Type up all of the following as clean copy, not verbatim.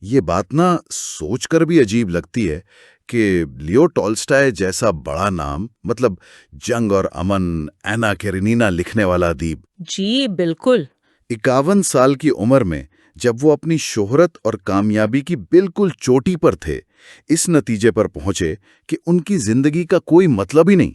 یہ بات نا سوچ کر بھی عجیب لگتی ہے کہ لیو ٹالسٹائے جیسا بڑا نام، مطلب جنگ اور امن، اینا کیرینینا لکھنے والا ادیب، جی بالکل. 51 سال کی عمر میں جب وہ اپنی شہرت اور کامیابی کی بالکل چوٹی پر تھے، اس نتیجے پر پہنچے کہ ان کی زندگی کا کوئی مطلب ہی نہیں.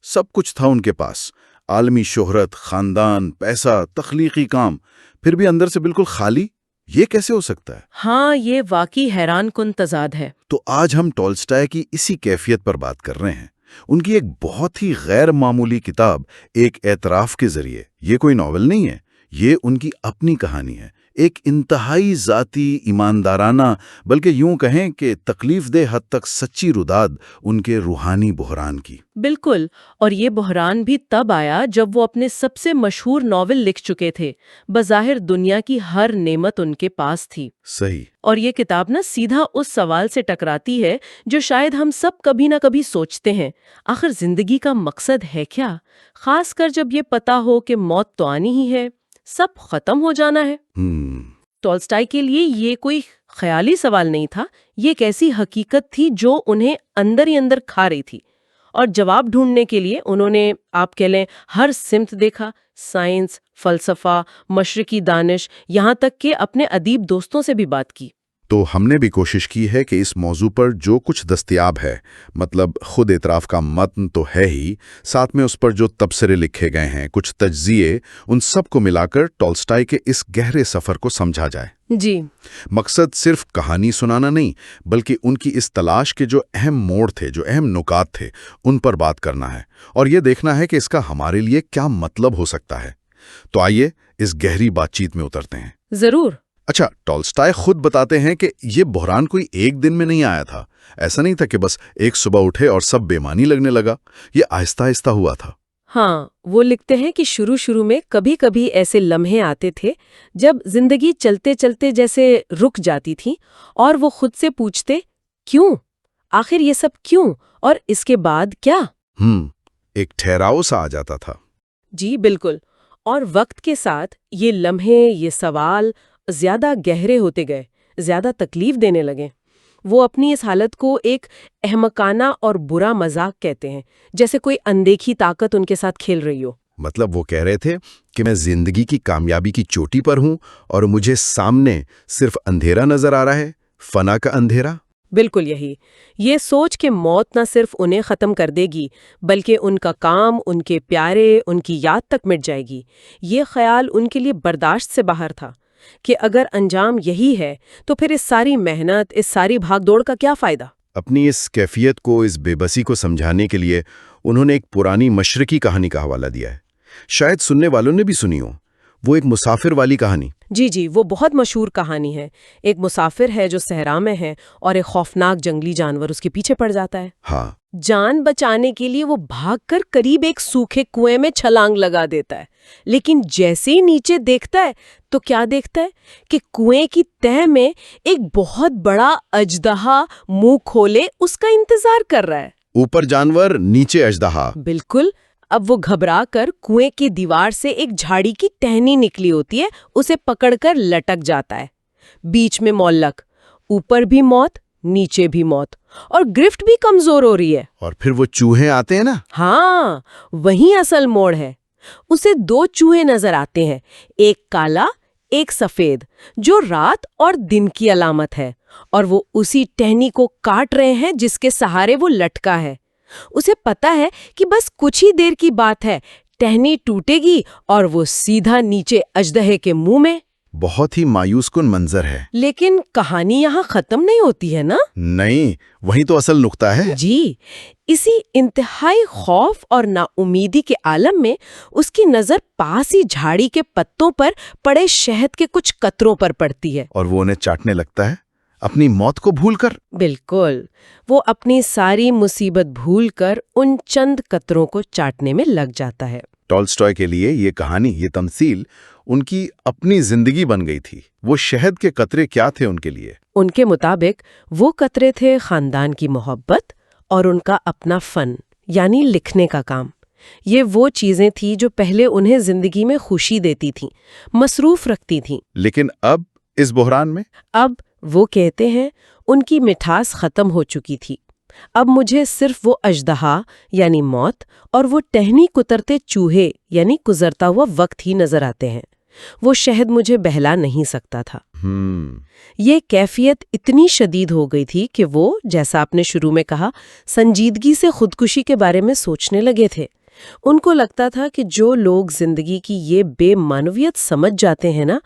سب کچھ تھا ان کے پاس، عالمی شہرت، خاندان، پیسہ، تخلیقی کام، پھر بھی اندر سے بالکل خالی. یہ کیسے ہو سکتا ہے؟ ہاں، یہ واقعی حیران کن تضاد ہے. تو آج ہم ٹالسٹائے کی اسی کیفیت پر بات کر رہے ہیں، ان کی ایک بہت ہی غیر معمولی کتاب ایک اعتراف کے ذریعے. یہ کوئی ناول نہیں ہے، یہ ان کی اپنی کہانی ہے، ایک انتہائی ذاتی، ایماندارانہ، بلکہ یوں کہیں کہ تکلیف دہ حد تک سچی رداد ان کے روحانی بحران کی. بالکل. اور یہ بحران بھی تب آیا جب وہ اپنے سب سے مشہور ناول لکھ چکے تھے. بظاہر دنیا کی ہر نعمت ان کے پاس تھی. صحیح. اور یہ کتاب نا سیدھا اس سوال سے ٹکراتی ہے جو شاید ہم سب کبھی نہ کبھی سوچتے ہیں، آخر زندگی کا مقصد ہے کیا؟ خاص کر جب یہ پتا ہو کہ موت تو آنی ہی ہے، سب ختم ہو جانا ہے. ٹالسٹائی کے لیے یہ کوئی خیالی سوال نہیں تھا، یہ ایک ایسی حقیقت تھی جو انہیں اندر ہی اندر کھا رہی تھی. اور جواب ڈھونڈنے کے لیے انہوں نے، آپ کہہ لیں، ہر سمت دیکھا: سائنس، فلسفہ، مشرقی دانش، یہاں تک کہ اپنے ادیب دوستوں سے بھی بات کی. تو ہم نے بھی کوشش کی ہے کہ اس موضوع پر جو کچھ دستیاب ہے، مطلب خود اعتراف کا متن تو ہے ہی، ساتھ میں اس پر جو تبصرے لکھے گئے ہیں، کچھ تجزیے، ان سب کو ملا کر ٹالسٹائی کے اس گہرے سفر کو سمجھا جائے. جی. مقصد صرف کہانی سنانا نہیں، بلکہ ان کی اس تلاش کے جو اہم موڑ تھے، جو اہم نکات تھے، ان پر بات کرنا ہے، اور یہ دیکھنا ہے کہ اس کا ہمارے لیے کیا مطلب ہو سکتا ہے. تو آئیے اس گہری بات چیت میں اترتے ہیں. ضرور. اچھا، ٹالسٹائے خود بتاتے ہیں کہ یہ بحران کوئی ایک دن میں نہیں آیا تھا. ایسا نہیں تھا کہ بس ایک صبح اٹھے اور سب بے معنی لگنے لگا. یہ آہستہ آہستہ ہوا تھا. ہاں، وہ لکھتے ہیں کہ شروع میں کبھی کبھی ایسے لمحے آتے تھے جب زندگی چلتے چلتے جیسے رک جاتی تھی، اور وہ خود سے پوچھتے، کیوں؟ آخر یہ سب کیوں؟ اور اس کے بعد کیا؟ ایک ٹھہراؤ سا آ جاتا تھا. جی بالکل. اور وقت کے ساتھ یہ لمحے، یہ سوال زیادہ گہرے ہوتے گئے، زیادہ تکلیف دینے لگے. وہ اپنی اس حالت کو ایک احمقانہ اور برا مذاق کہتے ہیں، جیسے کوئی اندیکھی طاقت ان کے ساتھ کھیل رہی ہو. مطلب وہ کہہ رہے تھے کہ میں زندگی کی کامیابی کی چوٹی پر ہوں اور مجھے سامنے صرف اندھیرا نظر آ رہا ہے، فنا کا اندھیرا. بالکل یہی. یہ سوچ کہ موت نہ صرف انہیں ختم کر دے گی، بلکہ ان کا کام، ان کے پیارے، ان کی یاد تک مٹ جائے گی، یہ خیال ان کے لیے برداشت سے باہر تھا کہ اگر انجام یہی ہے تو پھر اس ساری محنت، اس ساری بھاگ دوڑ کا کیا فائدہ؟ اپنی اس کیفیت کو، اس بے بسی کو سمجھانے کے لیے انہوں نے ایک پرانی مشرقی کہانی کا حوالہ دیا ہے. شاید سننے والوں نے بھی سنی ہو. وہ ایک مسافر والی کہانی. جی، وہ بہت مشہور کہانی ہے. ایک مسافر ہے جو صحرا میں ہے اور ایک خوفناک جنگلی جانور اس کے پیچھے پڑ جاتا ہے. ہاں. جان بچانے کے لیے وہ بھاگ کر قریب ایک سوکھے کنویں میں چھلانگ لگا دیتا ہے، لیکن جیسے ہی نیچے دیکھتا ہے تو کیا دیکھتا ہے کہ کنویں کی تہہ میں ایک بہت بڑا اژدہا منہ کھولے اس کا انتظار کر رہا ہے. اوپر جانور، نیچے اژدہا. بالکل. اب وہ گھبرا کر کنویں کی دیوار سے ایک جھاڑی کی ٹہنی نکلی ہوتی ہے، اسے پکڑ کر لٹک جاتا ہے. بیچ میں معلق، اوپر بھی موت، نیچے بھی موت، اور گرفت بھی کمزور ہو رہی ہے. اور پھر وہ چوہے آتے ہیں نا. ہاں، وہیں اصل موڑ ہے. اسے 2 چوہے نظر آتے ہیں، ایک کالا، ایک سفید، جو رات اور دن کی علامت ہے، اور وہ اسی ٹہنی کو کاٹ رہے ہیں جس کے سہارے وہ لٹکا ہے. اسے پتا ہے کہ بس کچھ ہی دیر کی بات ہے، ٹہنی ٹوٹے گی اور وہ سیدھا نیچے اژدہے کے منہ میں. بہت ہی مایوس کن منظر ہے. لیکن کہانی یہاں ختم نہیں ہوتی ہے نا؟ نہیں، وہی تو اصل نقطہ ہے. جی، اسی انتہائی خوف اور نا امیدی کے عالم میں اس کی نظر پاس ہی جھاڑی کے پتوں پر پڑے شہد کے کچھ قطروں پر پڑتی ہے. اور وہ انہیں چاٹنے لگتا ہے، اپنی موت کو بھول کر. بالکل. وہ اپنی ساری مصیبت بھول کر ان چند قطروں کو چاٹنے میں لگ جاتا ہے. ٹالسٹائے کے لیے یہ کہانی، یہ تمثیل ان کی اپنی زندگی بن گئی تھی. وہ شہد کے قطرے کیا تھے ان کے لیے؟ ان کے مطابق وہ قطرے تھے خاندان کی محبت اور ان کا اپنا فن، یعنی لکھنے کا کام. یہ وہ چیزیں تھیں جو پہلے انہیں زندگی میں خوشی دیتی تھیں، مصروف رکھتی تھیں. لیکن اب اس بحران میں؟ اب وہ کہتے ہیں ان کی مٹھاس ختم ہو چکی تھی، اب مجھے صرف وہ اژدہا یعنی موت اور وہ ٹہنی کترتے چوہے یعنی گزرتا ہوا وقت ہی نظر آتے ہیں۔ وہ شہد مجھے بہلا نہیں سکتا تھا۔ یہ کیفیت اتنی شدید ہو گئی تھی کہ وہ، جیسا آپ نے شروع میں کہا، سنجیدگی سے خودکشی کے بارے میں سوچنے لگے تھے۔ ان کو لگتا تھا کہ جو لوگ زندگی کی یہ بے معنویت سمجھ جاتے ہیں نا،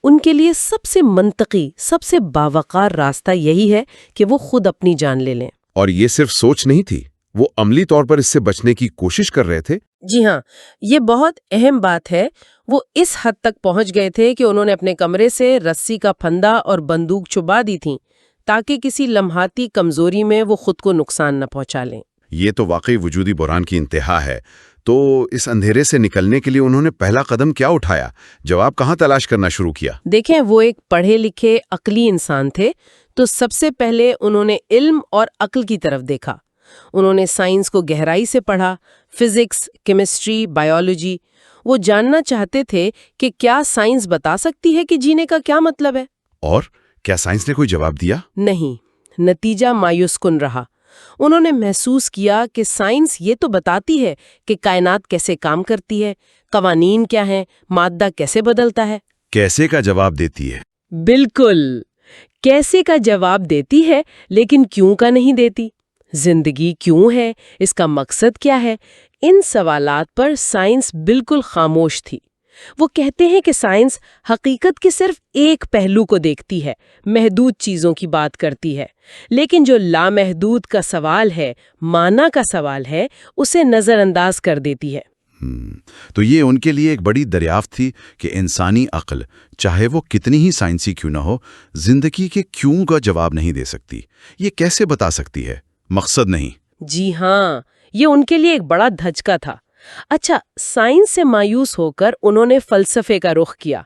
ان کے لیے سب سے منطقی، سب سے باوقار راستہ یہی ہے کہ وہ خود اپنی جان لے لیں۔ اور یہ صرف سوچ نہیں تھی، وہ عملی طور پر اس سے بچنے کی کوشش کر رہے تھے۔ جی ہاں، یہ بہت اہم بات ہے۔ وہ اس حد تک پہنچ گئے تھے کہ انہوں نے اپنے کمرے سے رسی کا پھندا اور بندوق چھپا دی تھیں تاکہ کسی لمحاتی کمزوری میں وہ خود کو نقصان نہ پہنچا لیں۔ یہ تو واقعی وجودی بحران کی انتہا ہے۔ تو اس اندھیرے سے نکلنے کے لیے انہوں نے پہلا قدم کیا اٹھایا؟ جواب کہاں تلاش کرنا شروع کیا؟ دیکھیں، وہ ایک پڑھے لکھے عقلی انسان تھے، تو سب سے پہلے انہوں نے علم اور عقل کی طرف دیکھا۔ انہوں نے سائنس کو گہرائی سے پڑھا، فزکس، کیمسٹری، بایولوجی۔ وہ جاننا چاہتے تھے کہ کیا سائنس بتا سکتی ہے کہ جینے کا کیا مطلب ہے؟ اور کیا سائنس نے کوئی جواب دیا؟ نہیں، نتیجہ مایوس کن رہا۔ انہوں نے محسوس کیا کہ سائنس یہ تو بتاتی ہے کہ کائنات کیسے کام کرتی ہے، قوانین کیا ہیں، مادہ کیسے بدلتا ہے۔ کیسے کا جواب دیتی ہے؟ بالکل، کیسے کا جواب دیتی ہے، لیکن کیوں کا نہیں دیتی۔ زندگی کیوں ہے، اس کا مقصد کیا ہے، ان سوالات پر سائنس بالکل خاموش تھی۔ وہ کہتے ہیں کہ سائنس حقیقت کے صرف ایک پہلو کو دیکھتی ہے، محدود چیزوں کی بات کرتی ہے، لیکن جو لامحدود کا سوال ہے، معنی کا سوال ہے، اسے نظر انداز کر دیتی ہے۔ تو یہ ان کے لیے ایک بڑی دریافت تھی کہ انسانی عقل، چاہے وہ کتنی ہی سائنسی کیوں نہ ہو، زندگی کے کیوں کا جواب نہیں دے سکتی۔ یہ کیسے بتا سکتی ہے؟ مقصد نہیں۔ جی ہاں، یہ ان کے لیے ایک بڑا دھچکا تھا۔ اچھا، سائنس سے مایوس ہو کر انہوں نے فلسفے کا رخ کیا۔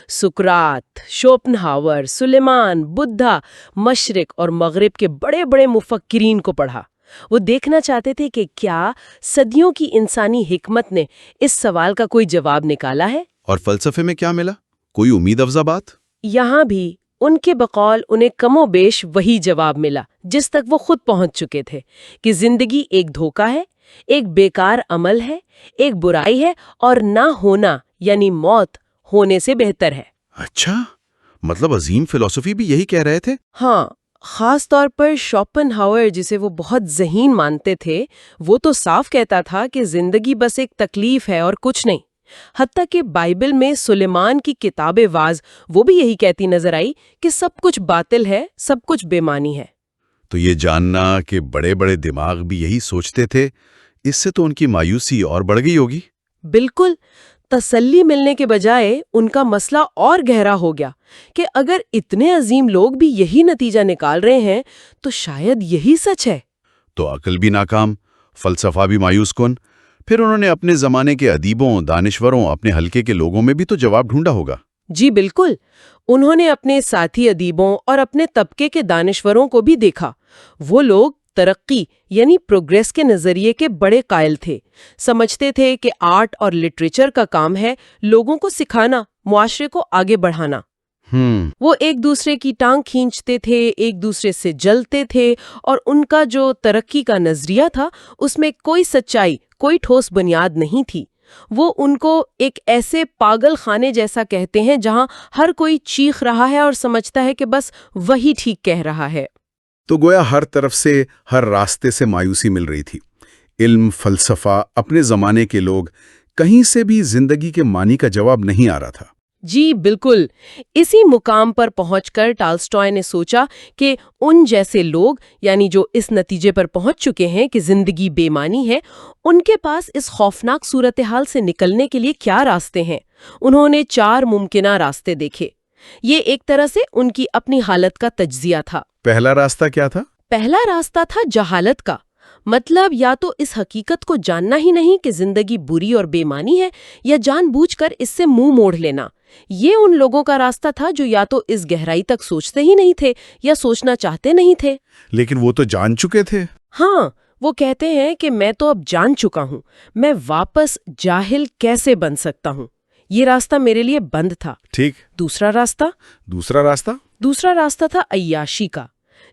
سقراط، شوپنہاور، سلیمان، بدھا، مشرق اور مغرب کے بڑے بڑے مفکرین کو پڑھا۔ وہ دیکھنا چاہتے تھے کہ کیا صدیوں کی انسانی حکمت نے اس سوال کا کوئی جواب نکالا ہے۔ اور فلسفے میں کیا ملا؟ کوئی امید افزا بات؟ یہاں بھی ان کے بقول انہیں کم و بیش وہی جواب ملا جس تک وہ خود پہنچ چکے تھے، کہ زندگی ایک دھوکہ ہے، ایک بیکار عمل ہے، ایک برائی ہے، اور نہ ہونا یعنی موت ہونے سے بہتر ہے۔ اچھا، مطلب عظیم فلسفی بھی یہی کہہ رہے تھے؟ ہاں، خاص طور پر شوپنہاور، جسے وہ بہت ذہین مانتے تھے، وہ تو صاف کہتا تھا کہ زندگی بس ایک تکلیف ہے اور کچھ نہیں۔ حتیٰ کہ بائبل میں سلیمان کی کتاب واز وہ بھی یہی کہتی نظر آئی کہ سب کچھ باطل ہے، سب کچھ بے معنی ہے۔ تو یہ جاننا کہ بڑے بڑے دماغ بھی یہی سوچتے تھے، اس سے تو ان کی مایوسی اور بڑھ گئی ہوگی۔ بالکل، تسلی ملنے کے بجائے ان کا مسئلہ اور گہرا ہو گیا کہ اگر اتنے عظیم لوگ بھی یہی نتیجہ نکال رہے ہیں تو شاید یہی سچ ہے۔ تو عقل بھی ناکام، فلسفہ بھی مایوس کن۔ پھر انہوں نے اپنے زمانے کے ادیبوں، دانشوروں، اپنے حلقے کے لوگوں میں بھی تو جواب ڈھونڈا ہوگا۔ جی بالکل، انہوں نے اپنے ساتھی ادیبوں اور اپنے طبقے کے دانشوروں کو بھی دیکھا۔ وہ لوگ ترقی یعنی پروگریس کے نظریے کے بڑے قائل تھے، سمجھتے تھے کہ آرٹ اور لٹریچر کا کام ہے لوگوں کو سکھانا، معاشرے کو آگے بڑھانا۔ وہ ایک دوسرے کی ٹانگ کھینچتے تھے، ایک دوسرے سے جلتے تھے، اور ان کا جو ترقی کا نظریہ تھا اس میں کوئی سچائی، کوئی ٹھوس بنیاد نہیں تھی۔ وہ ان کو ایک ایسے پاگل خانے جیسا کہتے ہیں جہاں ہر کوئی چیخ رہا ہے اور سمجھتا ہے کہ بس وہی ٹھیک کہہ رہا ہے۔ تو گویا ہر طرف سے، ہر راستے سے مایوسی مل رہی تھی۔ علم، فلسفہ، اپنے زمانے کے لوگ، کہیں سے بھی زندگی کے معنی کا جواب نہیں آ رہا تھا۔ جی بالکل، اسی مقام پر پہنچ کر ٹالسٹائے نے سوچا کہ ان جیسے لوگ، یعنی جو اس نتیجے پر پہنچ چکے ہیں کہ زندگی بے معنی ہے، ان کے پاس اس خوفناک صورتحال سے نکلنے کے لیے کیا راستے ہیں۔ انہوں نے 4 ممکنہ راستے دیکھے۔ یہ ایک طرح سے ان کی اپنی حالت کا تجزیہ تھا۔ پہلا راستہ کیا تھا؟ پہلا راستہ تھا جہالت کا، مطلب یا تو اس حقیقت کو جاننا ہی نہیں کہ زندگی بری اور بے معنی ہے، یا جان بوجھ کر اس سے منہ موڑ لینا۔ یہ ان لوگوں کا راستہ تھا جو یا تو اس گہرائی تک سوچتے ہی نہیں تھے یا سوچنا چاہتے نہیں تھے۔ لیکن وہ تو جان چکے تھے۔ ہاں، وہ کہتے ہیں کہ میں تو اب جان چکا ہوں، میں واپس جاہل کیسے بن سکتا ہوں۔ یہ راستہ میرے لیے بند تھا۔ ٹھیک۔ دوسرا راستہ؟ دوسرا راستہ؟ دوسرا راستہ تھا عیاشی کا،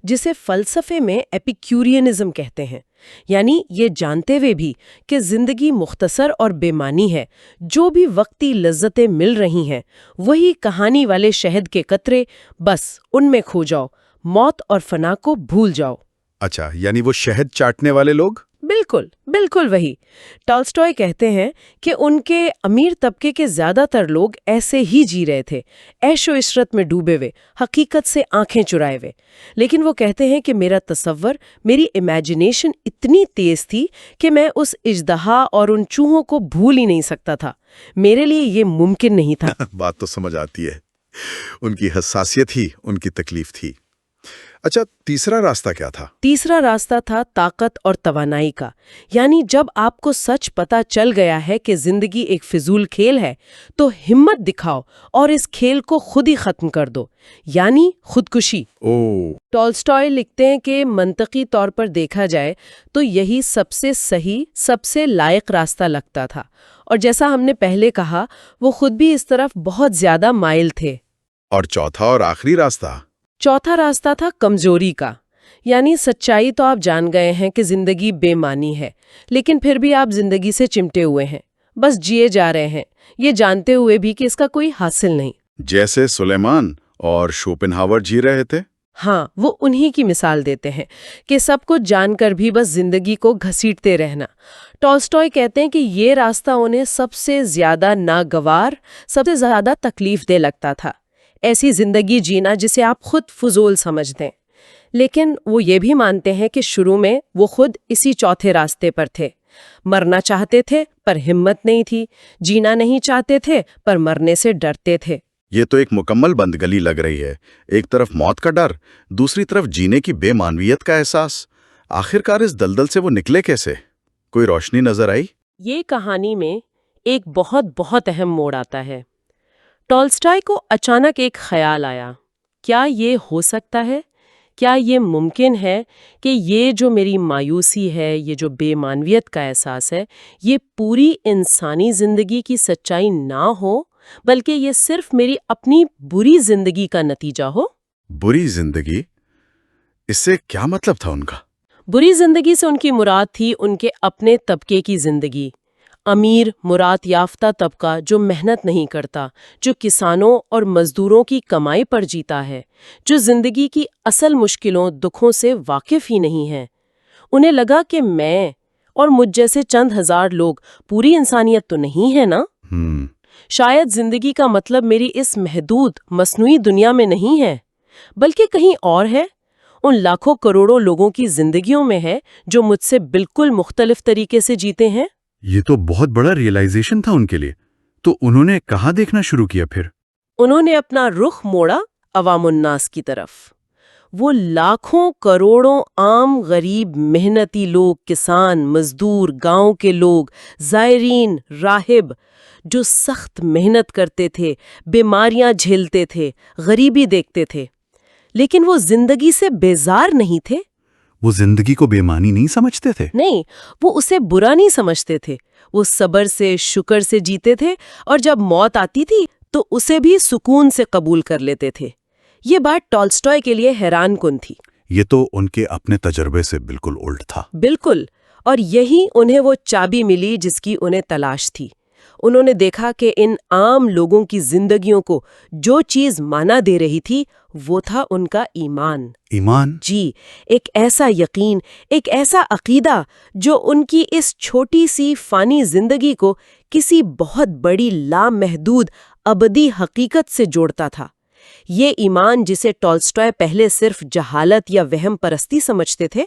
جسے فلسفے میں ایپیکیورینزم کہتے ہیں، یعنی یہ جانتے ہوئے بھی کہ زندگی مختصر اور بے معنی ہے، جو بھی وقتی لذتیں مل رہی ہیں وہی کہانی والے شہد کے قطرے، بس ان میں کھو جاؤ، موت اور فنا کو بھول جاؤ۔ اچھا، یعنی وہ شہد چاٹنے والے لوگ؟ بالکل بالکل وہی۔ ٹالسٹوئے کہتے ہیں کہ ان کے امیر طبقے کے زیادہ تر لوگ ایسے ہی جی رہے تھے، عیش و عشرت میں ڈوبے ہوئے، حقیقت سے آنکھیں چرائے ہوئے، لیکن وہ کہتے ہیں کہ میرا تصور، میری امیجنیشن اتنی تیز تھی کہ میں اس اژدہا اور ان چوہوں کو بھول ہی نہیں سکتا تھا، میرے لیے یہ ممکن نہیں تھا۔ بات تو سمجھ آتی ہے، ان کی حساسیت ہی ان کی تکلیف تھی۔ اچھا، تیسرا راستہ کیا تھا؟ تیسرا راستہ تھا طاقت اور توانائی کا، یعنی جب آپ کو سچ پتا چل گیا ہے کہ زندگی ایک فضول کھیل ہے تو ہمت دکھاؤ اور اس کھیل کو خود ہی ختم کر دو، یعنی خودکشی۔ ٹالسٹوئے لکھتے ہیں کہ منطقی طور پر دیکھا جائے تو یہی سب سے صحیح، سب سے لائق راستہ لگتا تھا، اور جیسا ہم نے پہلے کہا وہ خود بھی اس طرف بہت زیادہ مائل تھے۔ اور چوتھا اور آخری راستہ؟ چوتھا راستہ تھا کمزوری کا، یعنی سچائی تو آپ جان گئے ہیں کہ زندگی بے معنی ہے، لیکن پھر بھی آپ زندگی سے چمٹے ہوئے ہیں، بس جیے جا رہے ہیں، یہ جانتے ہوئے بھی کہ اس کا کوئی حاصل نہیں۔ جیسے سلیمان اور شوپنہاور جی رہے تھے؟ ہاں، وہ انہی کی مثال دیتے ہیں کہ سب کچھ جان کر بھی بس زندگی کو گھسیٹتے رہنا۔ ٹالسٹوئے کہتے ہیں کہ یہ راستہ انہیں سب سے زیادہ ناگوار، سب سے زیادہ تکلیف دہ لگتا تھا، ایسی زندگی جینا جسے آپ خود فضول سمجھ دیں۔ لیکن وہ یہ بھی مانتے ہیں کہ شروع میں وہ خود اسی چوتھے راستے پر تھے، مرنا چاہتے تھے پر ہمت نہیں تھی، جینا نہیں چاہتے تھے پر مرنے سے ڈرتے تھے۔ یہ تو ایک مکمل بند گلی لگ رہی ہے، ایک طرف موت کا ڈر، دوسری طرف جینے کی بے معنویت کا احساس۔ آخرکار اس دلدل سے وہ نکلے کیسے؟ کوئی روشنی نظر آئی؟ یہ کہانی میں ایک بہت اہم موڑ آتا ہے۔ ٹالسٹوئے کو اچانک ایک خیال آیا، کیا یہ ہو سکتا ہے؟ کیا یہ ممکن ہے کہ یہ جو میری مایوسی ہے، یہ جو بے معنویت کا احساس ہے، یہ پوری انسانی زندگی کی سچائی نہ ہو، بلکہ یہ صرف میری اپنی بری زندگی کا نتیجہ ہو؟ بری زندگی؟ اس سے کیا مطلب تھا ان کا؟ بری زندگی سے ان کی مراد تھی ان کے اپنے طبقے کی زندگی، امیر مراد یافتہ طبقہ جو محنت نہیں کرتا، جو کسانوں اور مزدوروں کی کمائی پر جیتا ہے، جو زندگی کی اصل مشکلوں دکھوں سے واقف ہی نہیں ہے۔ انہیں لگا کہ میں اور مجھ جیسے چند ہزار لوگ پوری انسانیت تو نہیں ہے نا؟ شاید زندگی کا مطلب میری اس محدود مصنوعی دنیا میں نہیں ہے، بلکہ کہیں اور ہے، ان لاکھوں کروڑوں لوگوں کی زندگیوں میں ہے جو مجھ سے بالکل مختلف طریقے سے جیتے ہیں۔ یہ تو بہت بڑا ریئلائزیشن تھا ان کے لیے۔ تو انہوں نے کہاں دیکھنا شروع کیا پھر؟ انہوں نے اپنا رخ موڑا عوام الناس کی طرف۔ وہ لاکھوں کروڑوں عام غریب محنتی لوگ، کسان، مزدور، گاؤں کے لوگ، زائرین، راہب، جو سخت محنت کرتے تھے، بیماریاں جھیلتے تھے، غریبی دیکھتے تھے، لیکن وہ زندگی سے بیزار نہیں تھے۔ وہ زندگی کو بے معنی نہیں سمجھتے تھے؟ نہیں، وہ اسے برا نہیں سمجھتے تھے، وہ صبر سے، شکر سے جیتے تھے، اور جب موت آتی تھی تو اسے بھی سکون سے قبول کر لیتے تھے۔ یہ بات ٹالسٹوئے کے لیے حیران کن تھی۔ یہ تو ان کے اپنے تجربے سے بالکل الٹ تھا۔ بالکل، اور یہی انہیں وہ چابی ملی جس کی انہیں تلاش تھی۔ انہوں نے دیکھا کہ ان عام لوگوں کی زندگیوں کو جو چیز معنی دے رہی تھی وہ تھا ان کا ایمان۔ ایمان؟ جی، ایک ایسا یقین، ایک ایسا عقیدہ جو ان کی اس چھوٹی سی فانی زندگی کو کسی بہت بڑی لامحدود ابدی حقیقت سے جوڑتا تھا۔ یہ ایمان جسے ٹالسٹوئے پہلے صرف جہالت یا وہم پرستی سمجھتے تھے،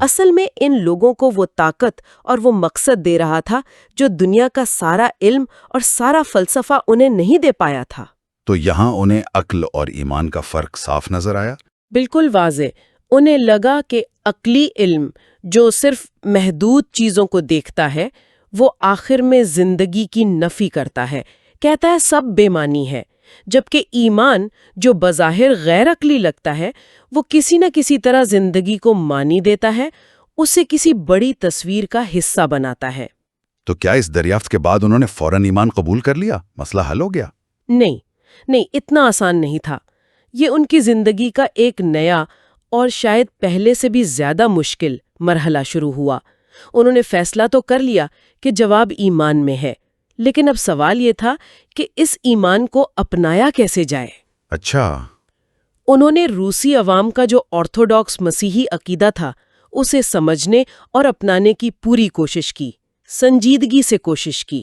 اصل میں ان لوگوں کو وہ طاقت اور وہ مقصد دے رہا تھا جو دنیا کا سارا علم اور سارا فلسفہ انہیں نہیں دے پایا تھا۔ تو یہاں انہیں عقل اور ایمان کا فرق صاف نظر آیا؟ بالکل واضح۔ انہیں لگا کہ عقلی علم جو صرف محدود چیزوں کو دیکھتا ہے، وہ آخر میں زندگی کی نفی کرتا ہے، کہتا ہے سب بے معنی ہے، جبکہ ایمان جو بظاہر غیر عقلی لگتا ہے، وہ کسی نہ کسی طرح زندگی کو معنی دیتا ہے، اسے کسی بڑی تصویر کا حصہ بناتا ہے۔ تو کیا اس دریافت کے بعد انہوں نے فوراً ایمان قبول کر لیا؟ مسئلہ حل ہو گیا؟ نہیں، اتنا آسان نہیں تھا۔ یہ ان کی زندگی کا ایک نیا اور شاید پہلے سے بھی زیادہ مشکل مرحلہ شروع ہوا۔ انہوں نے فیصلہ تو کر لیا کہ جواب ایمان میں ہے، لیکن اب سوال یہ تھا کہ اس ایمان کو اپنایا کیسے جائے۔ اچھا، انہوں نے روسی عوام کا جو آرتھوڈاکس مسیحی عقیدہ تھا اسے سمجھنے اور اپنانے کی پوری کوشش کی، سنجیدگی سے کوشش کی۔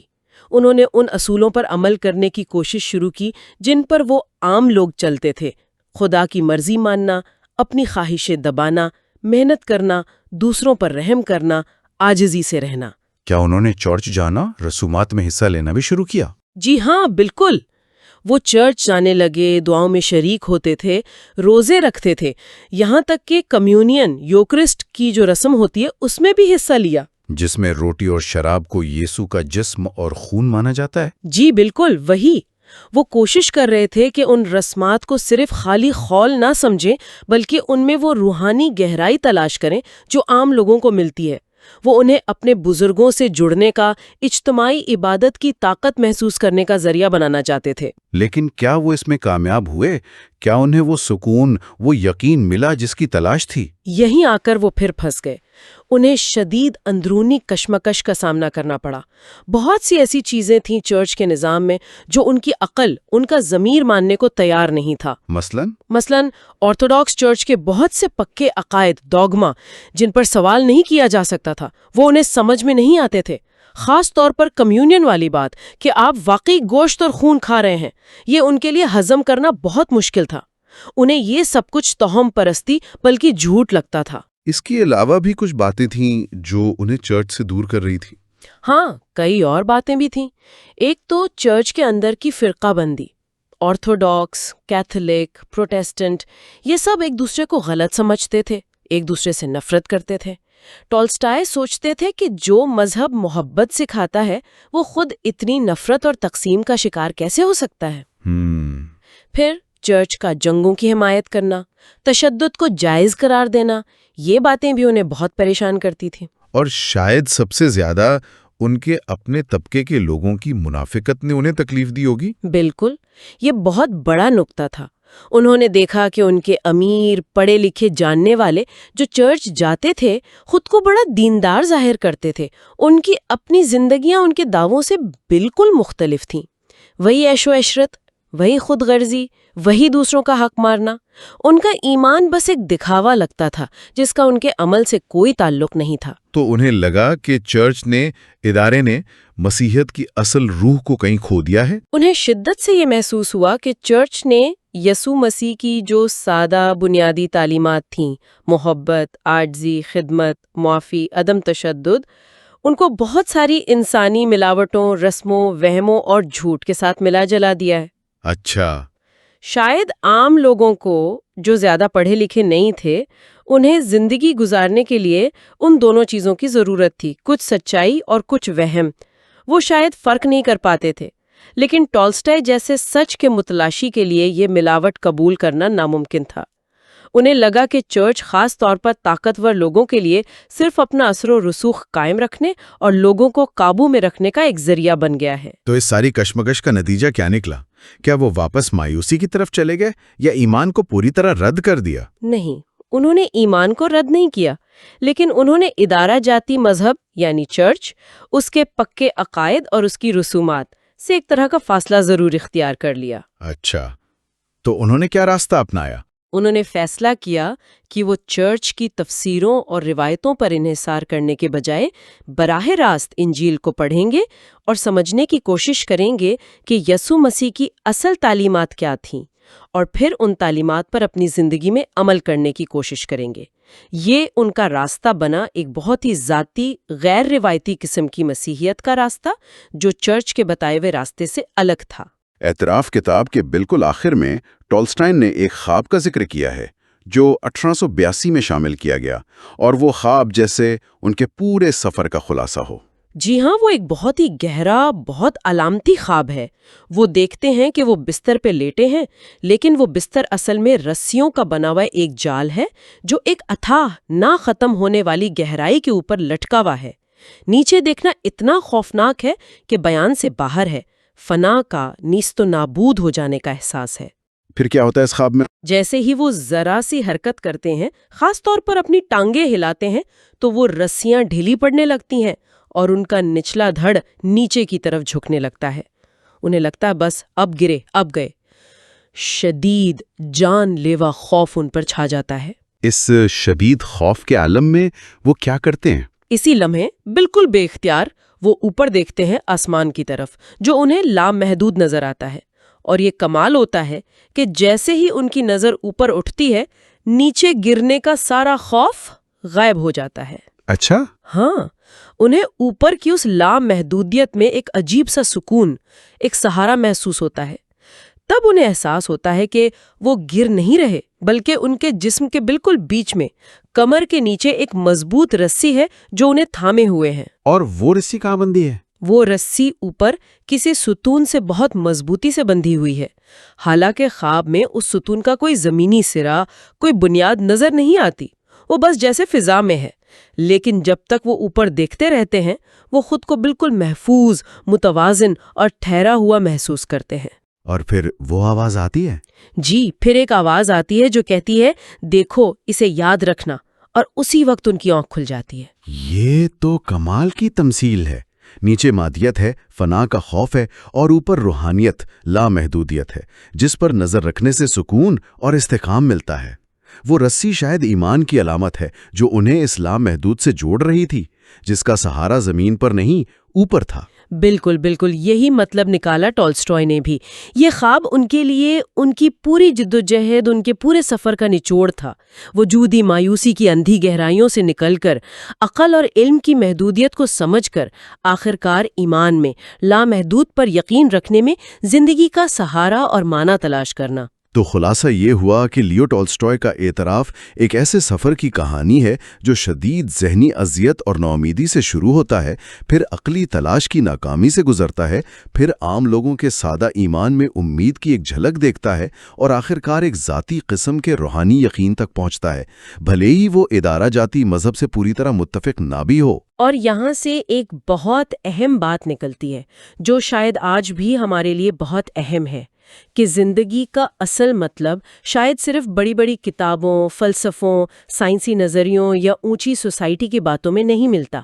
انہوں نے ان اصولوں پر عمل کرنے کی کوشش شروع کی جن پر وہ عام لوگ چلتے تھے: خدا کی مرضی ماننا، اپنی خواہشیں دبانا، محنت کرنا، دوسروں پر رحم کرنا، عاجزی سے رہنا۔ کیا انہوں نے چرچ جانا، رسومات میں حصہ لینا بھی شروع کیا؟ جی ہاں، بالکل۔ وہ چرچ جانے لگے، دعاؤں میں شریک ہوتے تھے، روزے رکھتے تھے، یہاں تک کہ کمیونین یوکرسٹ کی جو رسم ہوتی ہے اس میں بھی حصہ لیا۔ جس میں روٹی اور شراب کو یسوع کا جسم اور خون مانا جاتا ہے؟ جی بالکل، وہی۔ وہ کوشش کر رہے تھے کہ ان رسمات کو صرف خالی خول نہ سمجھیں، بلکہ ان میں وہ روحانی گہرائی تلاش کریں جو عام لوگوں کو ملتی ہے۔ وہ انہیں اپنے بزرگوں سے جڑنے کا، اجتماعی عبادت کی طاقت محسوس کرنے کا ذریعہ بنانا چاہتے تھے۔ لیکن کیا وہ اس میں کامیاب ہوئے؟ کیا انہیں وہ سکون، وہ یقین ملا جس کی تلاش تھی؟ یہیں آ کر وہ پھر پھنس گئے۔ انہیں شدید اندرونی کشمکش کا سامنا کرنا پڑا۔ بہت سی ایسی چیزیں تھیں چرچ کے نظام میں جو ان کی عقل، ان کا ضمیر ماننے کو تیار نہیں تھا۔ مثلاً آرتھوڈاکس چرچ کے بہت سے پکے عقائد، ڈوگما، جن پر سوال نہیں کیا جا سکتا تھا، وہ انہیں سمجھ میں نہیں آتے تھے۔ خاص طور پر کمیونین والی بات کہ آپ واقعی گوشت اور خون کھا رہے ہیں، یہ ان کے لیے ہضم کرنا بہت مشکل تھا۔ انہیں یہ سب کچھ توہم پرستی بلکہ جھوٹ لگتا تھا۔ اس کے علاوہ بھی کچھ باتیں تھیں جو انہیں چرچ سے دور کر رہی تھی۔ ہاں، کئی اور باتیں بھی تھیں۔ ایک تو چرچ کے اندر کی فرقہ بندی۔ آرتھوڈاکس، کیتھولک، پروٹیسٹنٹ، یہ سب ایک دوسرے کو غلط سمجھتے تھے، ایک دوسرے سے نفرت کرتے تھے۔ ٹولسٹائے سوچتے تھے کہ جو مذہب محبت سکھاتا ہے وہ خود اتنی نفرت اور تقسیم کا شکار کیسے ہو سکتا ہے؟ پھر چرچ کا جنگوں کی حمایت کرنا، تشدد کو جائز قرار دینا، یہ باتیں بھی انہیں بہت پریشان کرتی تھیں۔ اور شاید سب سے زیادہ ان کے اپنے طبقے کے لوگوں کی منافقت نے انہیں تکلیف دی ہوگی۔ بالکل، یہ بہت بڑا نکتہ تھا۔ انہوں نے دیکھا کہ ان کے امیر، پڑھے لکھے، جاننے والے جو چرچ جاتے تھے خود کو بڑا دیندار ظاہر کرتے تھے۔ ان کی اپنی زندگیاں ان کے دعووں سے بالکل مختلف تھیں۔ وہی عیش و عشرت، وہی خود غرضی، وہی دوسروں کا حق مارنا۔ ان کا ایمان بس ایک دکھاوا لگتا تھا جس کا ان کے عمل سے کوئی تعلق نہیں تھا۔ تو انہیں لگا کہ چرچ نے، ادارے نے مسیحیت کی اصل روح کو کہیں کھو دیا ہے۔ انہیں شدت سے یہ محسوس ہوا کہ چرچ نے یسوع مسیح کی جو سادہ بنیادی تعلیمات تھیں، محبت، عاجزی، خدمت، معافی، عدم تشدد، ان کو بہت ساری انسانی ملاوٹوں، رسموں، وہموں اور جھوٹ کے ساتھ ملا جلا دیا ہے۔ اچھا، شاید عام لوگوں کو جو زیادہ پڑھے لکھے نہیں تھے، انہیں زندگی گزارنے کے لیے ان دونوں چیزوں کی ضرورت تھی، کچھ سچائی اور کچھ وہم۔ وہ شاید فرق نہیں کر پاتے تھے، لیکن ٹولسٹائے جیسے سچ کے متلاشی کے لیے یہ ملاوٹ قبول کرنا ناممکن تھا۔ انہیں لگا کہ چرچ خاص طور پر طاقتور لوگوں کے لیے صرف اپنا اثر و رسوخ قائم رکھنے اور لوگوں کو قابو میں رکھنے کا ایک ذریعہ بن گیا ہے۔ تو اس ساری کشمکش کا نتیجہ کیا نکلا؟ کیا وہ واپس مایوسی کی طرف چلے گئے یا ایمان کو پوری طرح رد کر دیا؟ نہیں، انہوں نے ایمان کو رد نہیں کیا، لیکن انہوں نے ادارہ جاتی مذہب یعنی چرچ، اس کے پکے عقائد اور اس کی رسومات سے ایک طرح کا فاصلہ ضرور اختیار کر لیا۔ اچھا، تو انہوں نے کیا راستہ اپنایا؟ انہوں نے فیصلہ کیا کہ وہ چرچ کی تفسیروں اور روایتوں پر انحصار کرنے کے بجائے براہ راست انجیل کو پڑھیں گے اور سمجھنے کی کوشش کریں گے کہ یسوع مسیح کی اصل تعلیمات کیا تھیں، اور پھر ان تعلیمات پر اپنی زندگی میں عمل کرنے کی کوشش کریں گے۔ یہ ان کا راستہ بنا ایک بہت ہی ذاتی، غیر روایتی قسم کی مسیحیت کا راستہ جو چرچ کے بتائے ہوئے راستے سے الگ تھا۔ اعتراف کتاب کے بالکل آخر میں ٹولسٹائن نے ایک خواب کا ذکر کیا ہے جو 1882 میں شامل کیا گیا، اور وہ خواب جیسے ان کے پورے سفر کا خلاصہ ہو۔ جی ہاں، وہ ایک بہت ہی گہرا، بہت علامتی خواب ہے۔ وہ دیکھتے ہیں کہ وہ بستر پہ لیٹے ہیں، لیکن وہ بستر اصل میں رسیوں کا بنا ہوا ایک جال ہے جو ایک اتھاہ، نہ ختم ہونے والی گہرائی کے اوپر لٹکا ہوا ہے۔ نیچے دیکھنا اتنا خوفناک ہے کہ بیان سے باہر ہے، فنا کا، نیست و نابود ہو جانے کا احساس ہے۔ پھر کیا ہوتا ہے اس خواب میں؟ جیسے ہی وہ ذرا سی حرکت کرتے ہیں، خاص طور پر اپنی ٹانگیں ہلاتے ہیں، تو وہ رسیاں ڈھیلی پڑنے لگتی ہیں اور ان کا نچلا دھڑ نیچے کی طرف جھکنے لگتا ہے۔ انہیں لگتا ہے بس اب گرے، اب گئے۔ شدید جان لیوا خوف ان پر چھا جاتا ہے۔ اس شدید خوف کے عالم میں وہ کیا کرتے ہیں؟ اسی لمحے بالکل بے اختیار وہ اوپر دیکھتے ہیں آسمان کی طرف، جو انہیں لامحدود نظر آتا ہے۔ اور یہ کمال ہوتا ہے کہ جیسے ہی ان کی نظر اوپر اٹھتی ہے، نیچے گرنے کا سارا خوف غائب ہو جاتا ہے۔ اچھا، ہاں، انہیں اوپر کی اس لامحدودیت میں ایک عجیب سا سکون، ایک سہارا محسوس ہوتا ہے۔ تب انہیں احساس ہوتا ہے کہ وہ گر نہیں رہے، بلکہ ان کے جسم کے بالکل بیچ میں، کمر کے نیچے ایک مضبوط رسی ہے جو انہیں تھامے ہوئے ہیں۔ اور وہ رسی کہاں بندھی ہے؟ وہ رسی اوپر کسی ستون سے بہت مضبوطی سے بندھی ہوئی ہے۔ حالانکہ خواب میں اس ستون کا کوئی زمینی سرا، کوئی بنیاد نظر نہیں آتی، وہ بس جیسے فضا میں ہے۔ لیکن جب تک وہ اوپر دیکھتے رہتے ہیں، وہ خود کو بالکل محفوظ، متوازن اور ٹھہرا ہوا محسوس کرتے ہیں۔ اور پھر وہ آواز آتی ہے؟ جی، پھر ایک آواز آتی ہے جو کہتی ہے، دیکھو، اسے یاد رکھنا، اور اسی وقت ان کی آنکھ کھل جاتی ہے۔ یہ تو کمال کی تمثیل ہے۔ نیچے مادیت ہے، فنا کا خوف ہے، اور اوپر روحانیت، لامحدودیت ہے، جس پر نظر رکھنے سے سکون اور استحکام ملتا ہے۔ وہ رسی شاید ایمان کی علامت ہے جو انہیں اس لامحدود سے جوڑ رہی تھی، جس کا سہارا زمین پر نہیں، اوپر تھا۔ بالکل بالکل، یہی مطلب نکالا ٹالسٹوئے نے بھی۔ یہ خواب ان کے لیے ان کی پوری جدوجہد، ان کے پورے سفر کا نچوڑ تھا۔ وجودی مایوسی کی اندھی گہرائیوں سے نکل کر، عقل اور علم کی محدودیت کو سمجھ کر، آخرکار ایمان میں، لامحدود پر یقین رکھنے میں زندگی کا سہارا اور معنی تلاش کرنا۔ تو خلاصہ یہ ہوا کہ لیو ٹالسٹوئے کا اعتراف ایک ایسے سفر کی کہانی ہے جو شدید ذہنی اذیت اور ناامیدی سے شروع ہوتا ہے، پھر عقلی تلاش کی ناکامی سے گزرتا ہے، پھر عام لوگوں کے سادہ ایمان میں امید کی ایک جھلک دیکھتا ہے، اور آخرکار ایک ذاتی قسم کے روحانی یقین تک پہنچتا ہے، بھلے ہی وہ ادارہ جاتی مذہب سے پوری طرح متفق نہ بھی ہو۔ اور یہاں سے ایک بہت اہم بات نکلتی ہے، جو شاید آج بھی ہمارے لیے بہت اہم ہے، کہ زندگی کا اصل مطلب شاید صرف بڑی بڑی کتابوں، فلسفوں، سائنسی نظریوں یا اونچی سوسائٹی کی باتوں میں نہیں ملتا۔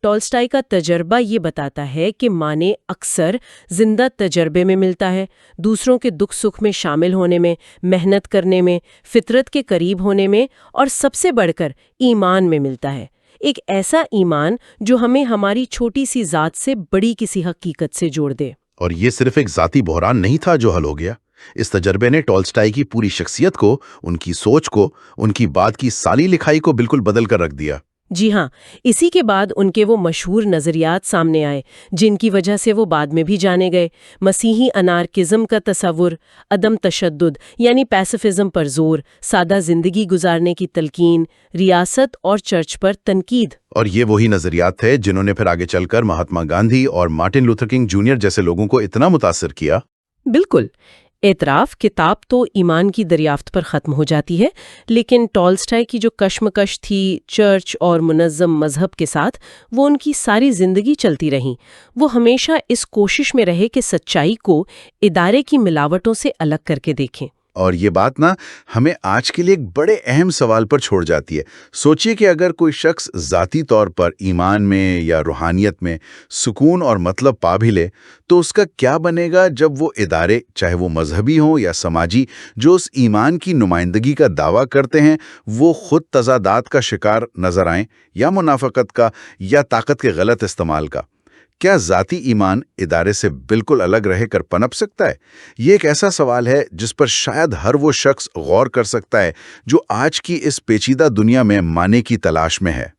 ٹالسٹائی کا تجربہ یہ بتاتا ہے کہ معنی اکثر زندہ تجربے میں ملتا ہے، دوسروں کے دکھ سکھ میں شامل ہونے میں، محنت کرنے میں، فطرت کے قریب ہونے میں، اور سب سے بڑھ کر ایمان میں ملتا ہے۔ ایک ایسا ایمان جو ہمیں ہماری چھوٹی سی ذات سے بڑی کسی حقیقت سے جوڑ دے۔ اور یہ صرف ایک ذاتی بحران نہیں تھا جو حل ہو گیا۔ اس تجربے نے ٹالسٹائی کی پوری شخصیت کو، ان کی سوچ کو، ان کی بات کی ساری لکھائی کو بالکل بدل کر رکھ دیا۔ جی ہاں، اسی کے بعد ان کے وہ مشہور نظریات سامنے آئے جن کی وجہ سے وہ بعد میں بھی جانے گئے۔ مسیحی انارکزم کا تصور، عدم تشدد یعنی پیسفزم پر زور، سادہ زندگی گزارنے کی تلقین، ریاست اور چرچ پر تنقید۔ اور یہ وہی نظریات تھے جنہوں نے پھر آگے چل کر مہاتما گاندھی اور مارٹن لوتھر کنگ جونیئر جیسے لوگوں کو اتنا متاثر کیا۔ بالکل، اعتراف کتاب تو ایمان کی دریافت پر ختم ہو جاتی ہے، لیکن ٹالسٹائی کی جو کشمکش تھی چرچ اور منظم مذہب کے ساتھ، وہ ان کی ساری زندگی چلتی رہیں۔ وہ ہمیشہ اس کوشش میں رہے کہ سچائی کو ادارے کی ملاوٹوں سے الگ کر کے دیکھیں۔ اور یہ بات ہمیں آج کے لیے ایک بڑے اہم سوال پر چھوڑ جاتی ہے۔ سوچئے کہ اگر کوئی شخص ذاتی طور پر ایمان میں یا روحانیت میں سکون اور مطلب پا بھی لے، تو اس کا کیا بنے گا جب وہ ادارے، چاہے وہ مذہبی ہوں یا سماجی، جو اس ایمان کی نمائندگی کا دعویٰ کرتے ہیں، وہ خود تضادات کا شکار نظر آئیں، یا منافقت کا، یا طاقت کے غلط استعمال کا؟ کیا ذاتی ایمان ادارے سے بالکل الگ رہ کر پنپ سکتا ہے؟ یہ ایک ایسا سوال ہے جس پر شاید ہر وہ شخص غور کر سکتا ہے جو آج کی اس پیچیدہ دنیا میں معنی کی تلاش میں ہے۔